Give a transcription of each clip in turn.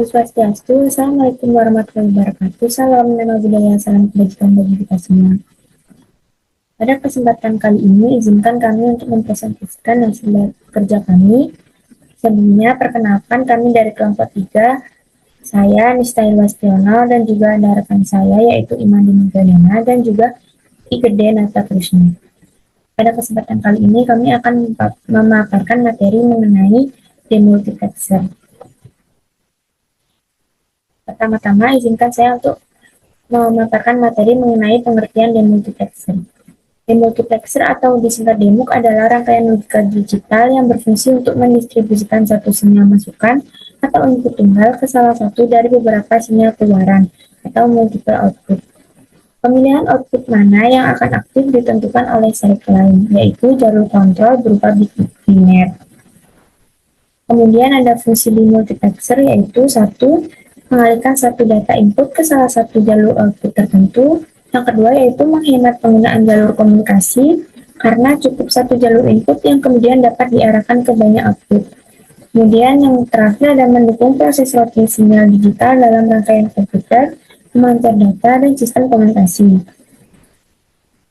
Om Swastiastu, Assalamualaikum warahmatullahi wabarakatuh. Salam nama budaya, salam kebajikan bagi kita semua. Pada kesempatan kali ini, izinkan kami untuk mempresentasikan hasil kerja kami. Sebelumnya, perkenalkan kami dari kelompok 3, saya Nistail Wastiono, dan juga ada rekan saya yaitu Imandi Magdalena dan juga Igede Nata Krishna. Pada kesempatan kali ini, kami akan memaparkan materi mengenai demultiplexer. Pertama-tama, izinkan saya untuk memaparkan materi mengenai pengertian demultiplexer. Demultiplexer atau disingkat demuk adalah rangkaian logika digital yang berfungsi untuk mendistribusikan satu sinyal masukan atau input tunggal ke salah satu dari beberapa sinyal keluaran atau multiple output. Pemilihan output mana yang akan aktif ditentukan oleh select line, yaitu jalur kontrol berupa bit biner. Kemudian ada fungsi demultiplexer, yaitu 1. Mengalihkan satu data input ke salah satu jalur output tertentu. Yang kedua yaitu menghemat penggunaan jalur komunikasi karena cukup satu jalur input yang kemudian dapat diarahkan ke banyak output. Kemudian yang terakhir ada mendukung proses routing sinyal digital dalam rangkaian komputer, pemancar data, dan sistem komunikasi.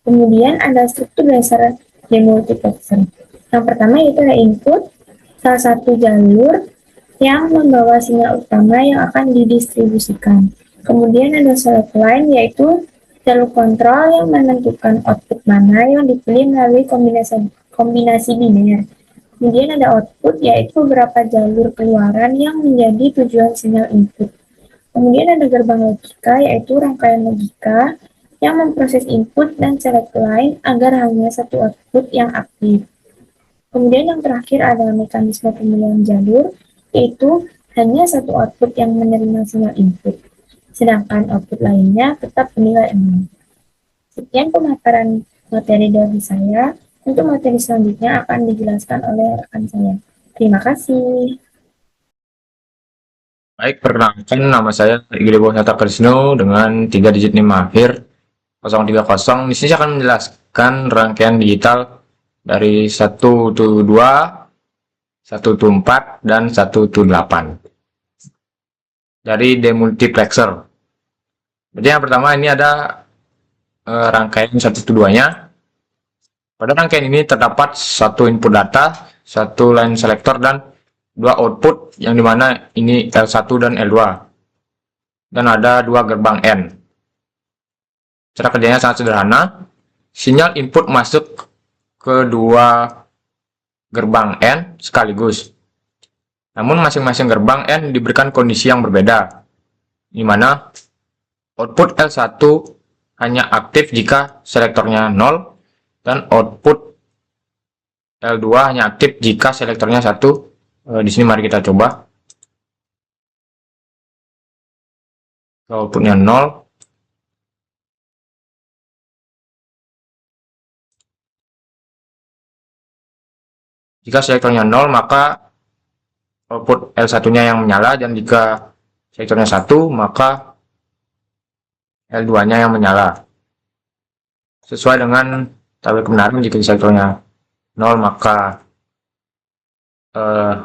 Kemudian ada struktur dasar demultiplexer. Yang pertama yaitu ada input, salah satu jalur yang membawa sinyal utama yang akan didistribusikan. Kemudian ada select line, yaitu jalur kontrol yang menentukan output mana yang dipilih melalui kombinasi biner. Kemudian ada output, yaitu beberapa jalur keluaran yang menjadi tujuan sinyal input. Kemudian ada gerbang logika, yaitu rangkaian logika yang memproses input dan select line agar hanya satu output yang aktif. Kemudian yang terakhir ada mekanisme pemilihan jalur, yaitu hanya satu output yang menerima sinyal input, sedangkan output lainnya tetap bernilai 0. Sekian pemaparan materi dari saya. Untuk materi selanjutnya akan dijelaskan oleh rekan saya. Terima kasih. Baik, perkenalkan nama saya Igede Nata Krishna dengan 3 digit NIM akhir 030. Di sini saya akan menjelaskan rangkaian digital dari 1 to 2, 1 to 4, dan 1 to 8 dari demultiplexer. Jadi yang pertama ini ada rangkaian 1 to 2-nya. Pada rangkaian ini terdapat satu input data, satu line selector, dan 2 output, yang dimana ini L1 dan L2. Dan ada 2 gerbang N. Cara kerjanya sangat sederhana. Sinyal input masuk ke 2 gerbang N sekaligus. Namun masing-masing gerbang N diberikan kondisi yang berbeda, di mana output L1 hanya aktif jika selektornya 0, dan output L2 hanya aktif jika selektornya 1. Di sini mari kita coba. Outputnya 0. Jika selektornya 0, maka output L1-nya yang menyala, dan jika selektornya 1, maka L2-nya yang menyala. Sesuai dengan tabel kebenaran, jika selektornya 0, maka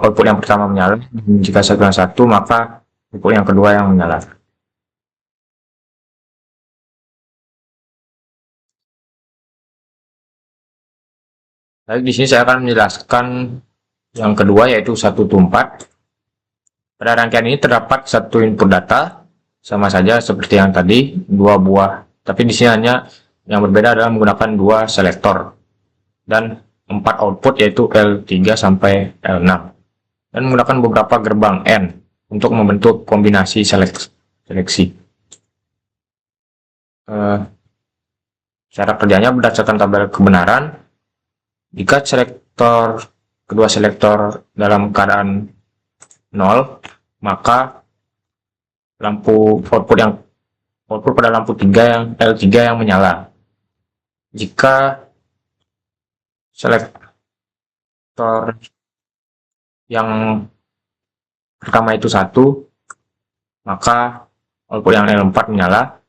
output yang pertama menyala, dan jika selektornya 1, maka output yang kedua yang menyala. Lalu di sini saya akan menjelaskan yang kedua, yaitu 1 to 4. Pada rangkaian ini terdapat satu input data, sama saja seperti yang tadi, 2 buah. Tapi di sini hanya yang berbeda adalah menggunakan 2 selektor dan 4 output, yaitu L3 sampai L6, dan menggunakan beberapa gerbang N untuk membentuk kombinasi seleksi. Cara kerjanya berdasarkan tabel kebenaran. Jika kedua selektor dalam keadaan 0, maka output pada lampu 3 yang L3 yang menyala. Jika selektor yang pertama itu 1, maka output yang L4 menyala.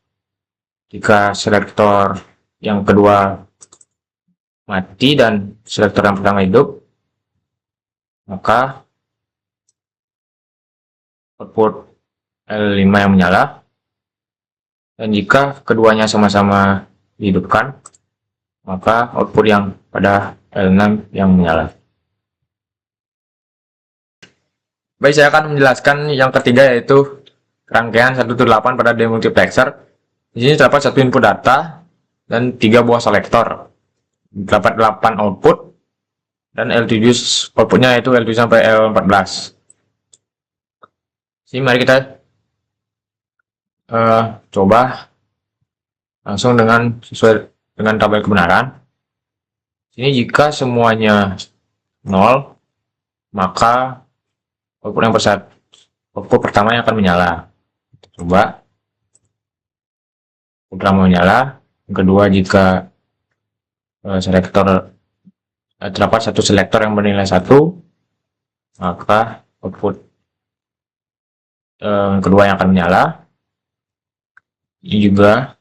Jika selektor yang kedua mati dan selektor yang pertama hidup, maka output L5 yang menyala. Dan jika keduanya sama-sama dihidupkan, maka output yang pada L6 yang menyala. Baik, saya akan menjelaskan yang ketiga, yaitu rangkaian 1 to 8 pada demultiplexer. Di sini terdapat satu input data dan 3 buah selektor. Terdapat 8 output dan L7 outputnya yaitu L7 sampai L14. Jadi mari kita coba langsung sesuai dengan tabel kebenaran. Ini jika semuanya 0, maka output pertama yang akan menyala. Coba output pertama menyala. Yang kedua, jika terdapat satu selektor yang bernilai 1, maka output kedua yang akan menyala. Ini juga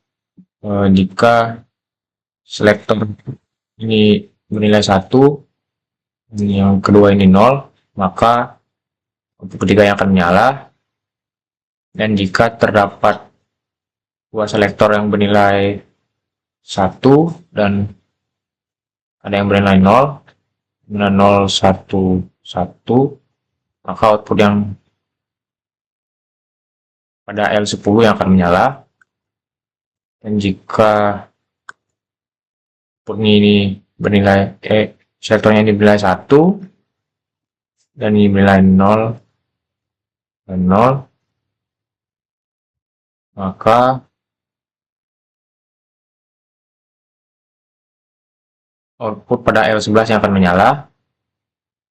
jika selektor ini bernilai 1, yang kedua ini 0, maka output ketiga yang akan menyala. Dan jika terdapat dua selektor yang bernilai 1 dan ada yang bernilai 0, 0, 1, 1, maka output yang pada L10 yang akan menyala. Dan jika output ini bernilai selektornya ini bernilai 1 dan ini bernilai 0 dan 0, maka output pada L11 yang akan menyala.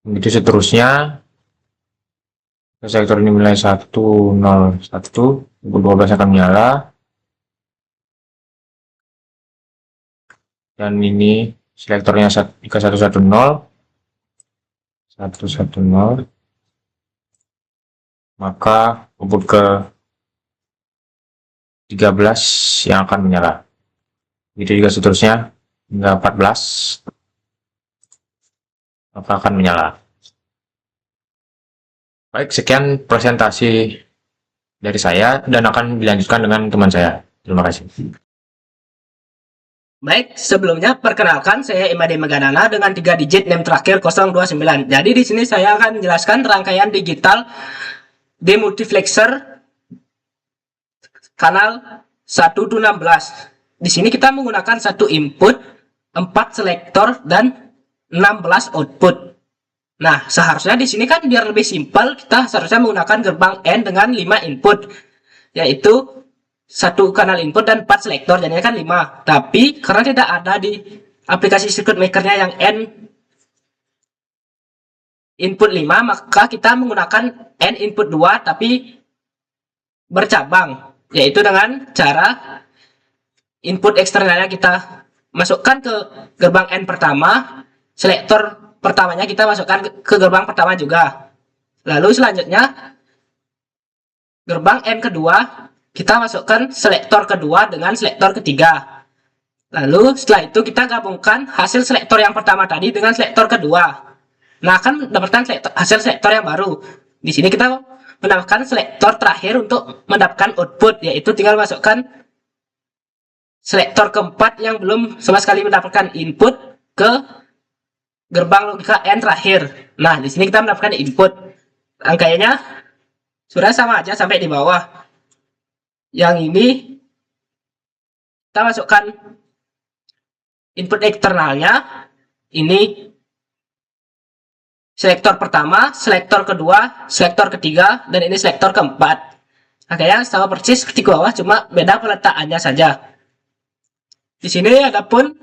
Begitu seterusnya. Selektor ini bernilai 1, 0, 1, output 12 akan menyala. Dan ini selektornya jika 110, 110, maka output ke 13 yang akan menyala. Begitu juga seterusnya hingga 14, maka akan menyala. Baik, sekian presentasi dari saya dan akan dilanjutkan dengan teman saya. Terima kasih. Baik, sebelumnya perkenalkan saya Imade Magadana dengan 3 digit NIM terakhir 029. Jadi di sini saya akan menjelaskan rangkaian digital demultiplexer kanal 1 to 16. Di sini kita menggunakan satu input, 4 selektor dan 16 output. Nah, seharusnya di sini kan biar lebih simpel, kita seharusnya menggunakan gerbang N dengan 5 input, yaitu satu kanal input dan 4 selektor, jadinya kan 5. Tapi karena tidak ada di aplikasi circuit makernya yang N input 5, maka kita menggunakan N input 2 tapi bercabang, yaitu dengan cara input eksternalnya kita masukkan ke gerbang N pertama, selektor pertamanya kita masukkan ke gerbang pertama juga. Lalu selanjutnya gerbang N kedua kita masukkan selektor kedua dengan selektor ketiga. Lalu setelah itu kita gabungkan hasil selektor yang pertama tadi dengan selektor kedua. Nah, akan mendapatkan hasil selektor yang baru. Di sini kita menambahkan selektor terakhir untuk mendapatkan output, yaitu tinggal masukkan selektor keempat yang belum sama sekali mendapatkan input ke gerbang logika N terakhir. Nah, di sini kita mendapatkan input. Rangkaiannya sudah sama aja sampai di bawah. Yang ini kita masukkan input eksternalnya. Ini selektor pertama, selektor kedua, selektor ketiga, dan ini selektor keempat. Rangkaian sama persis seperti bawah, cuma beda peletakannya saja. Di sini ada pun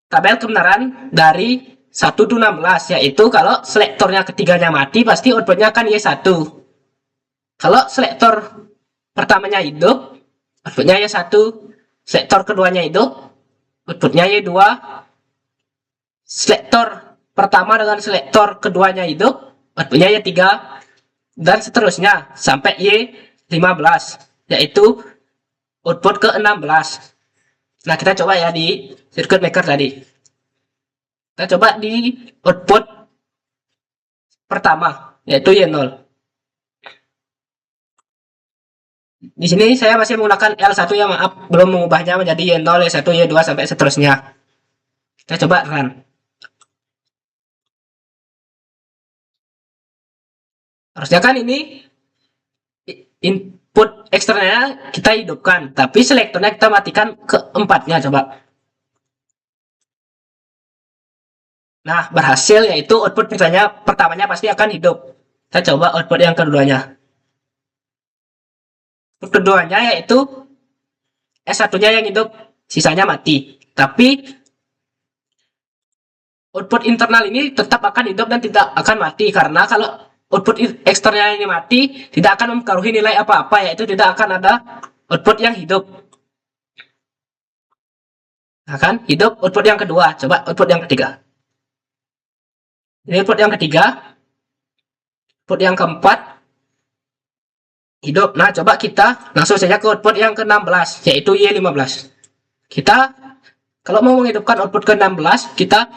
tabel kebenaran dari 1 to 16, yaitu kalau selektornya ketiganya mati, pasti outputnya akan Y1. Kalau selektor pertamanya hidup, outputnya Y1. Selektor keduanya hidup, outputnya Y2. Selektor pertama dengan selektor keduanya hidup, outputnya Y3. Dan seterusnya sampai Y15, yaitu output ke-16. Nah, kita coba ya di circuit maker tadi. Kita coba di output pertama, yaitu Y0. Di sini saya masih menggunakan L1 ya, maaf, belum mengubahnya menjadi Y0, Y1, Y2 sampai seterusnya. Kita coba run. Harusnya kan ini input eksternalnya kita hidupkan, tapi selektornya kita matikan keempatnya, coba. Nah, berhasil, yaitu output pertamanya pasti akan hidup. Kita coba output yang keduanya. Output keduanya yaitu S1-nya yang hidup, sisanya mati. Tapi output internal ini tetap akan hidup dan tidak akan mati, karena kalau output eksternal ini mati, tidak akan mempengaruhi nilai apa-apa, yaitu tidak akan ada output yang hidup. Nah kan, hidup output yang kedua. Coba output yang ketiga. Ini output yang ketiga. Output yang keempat. Hidup. Nah, coba kita langsung saja ke output yang ke-16, yaitu Y15. Kita, kalau mau menghidupkan output ke-16, kita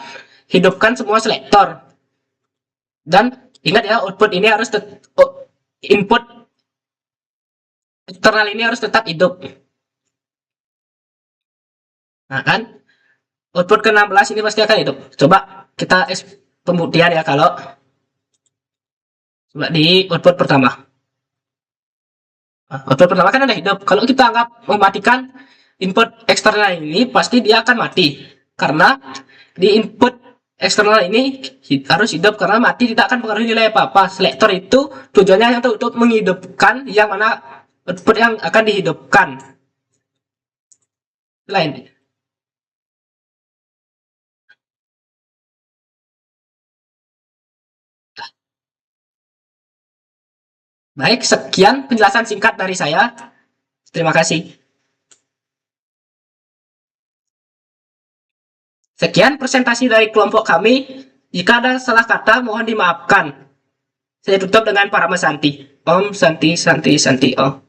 hidupkan semua selektor. Dan ingat ya, output ini harus input eksternal ini harus tetap hidup. Nah kan, output ke-16 ini pasti akan hidup. Coba kita pembuktian ya, kalau coba di output pertama. Nah, output pertama kan ada hidup. Kalau kita anggap mematikan input eksternal ini, pasti dia akan mati. Karena di input eksternal ini harus hidup, karena mati tidak akan mempengaruhi nilai apa-apa. Selektor itu tujuannya untuk menghidupkan yang mana output yang akan dihidupkan. Lain. Baik, sekian penjelasan singkat dari saya. Terima kasih. Sekian presentasi dari kelompok kami. Jika ada salah kata, mohon dimaafkan. Saya tutup dengan para mesanti. Om Santi Santi Santi Om.